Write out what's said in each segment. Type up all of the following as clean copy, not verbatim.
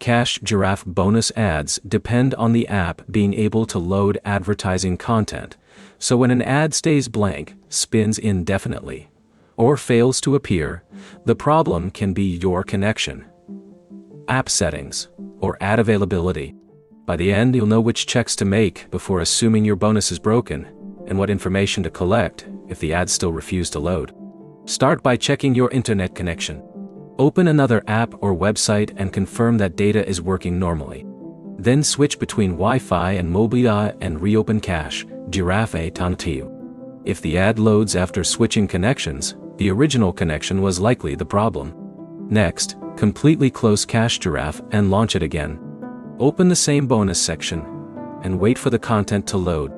Cash Giraffe bonus ads depend on the app being able to load advertising content, so when an ad stays blank, spins indefinitely, or fails to appear, the problem can be your connection, app settings, or ad availability. By the end, you'll know which checks to make before assuming your bonus is broken, and what information to collect if the ads still refuse to load. Start by checking your internet connection. Open another app or website and confirm that data is working normally. Then switch between Wi-Fi and mobile and reopen Cash Giraffe Tantiu. If the ad loads after switching connections, the original connection was likely the problem. Next, completely close Cash Giraffe and launch it again. Open the same bonus section and wait for the content to load.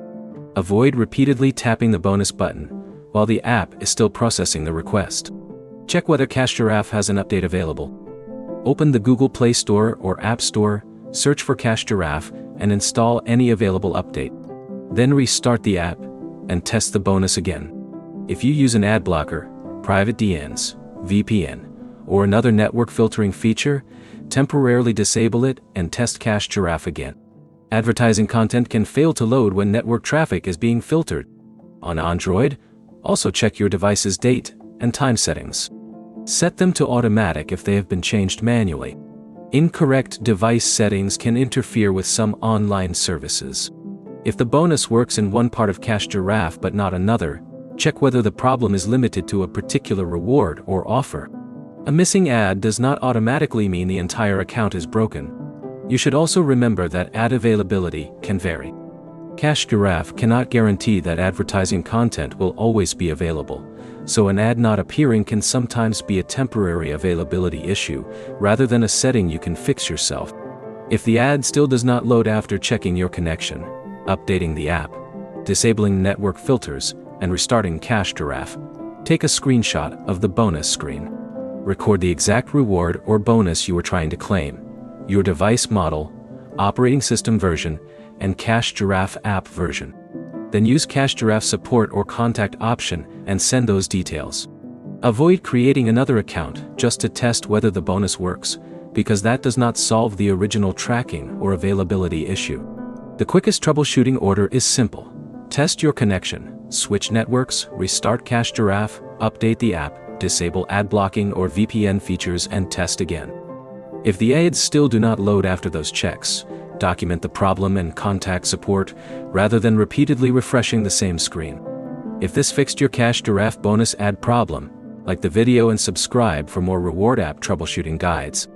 Avoid repeatedly tapping the bonus button while the app is still processing the request. Check whether Cash Giraffe has an update available. Open the Google Play Store or App Store, search for Cash Giraffe, and install any available update. Then restart the app and test the bonus again. If you use an ad blocker, private DNS, VPN, or another network filtering feature, temporarily disable it and test Cash Giraffe again. Advertising content can fail to load when network traffic is being filtered. On Android, also check your device's date and time settings. Set them to automatic if they have been changed manually. Incorrect device settings can interfere with some online services. If the bonus works in one part of Cash Giraffe but not another, check whether the problem is limited to a particular reward or offer. A missing ad does not automatically mean the entire account is broken. You should also remember that ad availability can vary. Cash Giraffe cannot guarantee that advertising content will always be available, so an ad not appearing can sometimes be a temporary availability issue, rather than a setting you can fix yourself. If the ad still does not load after checking your connection, updating the app, disabling network filters, and restarting Cash Giraffe, take a screenshot of the bonus screen. Record the exact reward or bonus you are trying to claim, your device model, operating system version, and Cash Giraffe app version. Then use Cash Giraffe support or contact option and send those details. Avoid creating another account just to test whether the bonus works, because that does not solve the original tracking or availability issue. The quickest troubleshooting order is simple. Test your connection, switch networks, restart Cash Giraffe, update the app, disable ad blocking or VPN features, and test again. If the ads still do not load after those checks, document the problem and contact support, rather than repeatedly refreshing the same screen. If this fixed your Cash Giraffe bonus ad problem, like the video and subscribe for more reward app troubleshooting guides.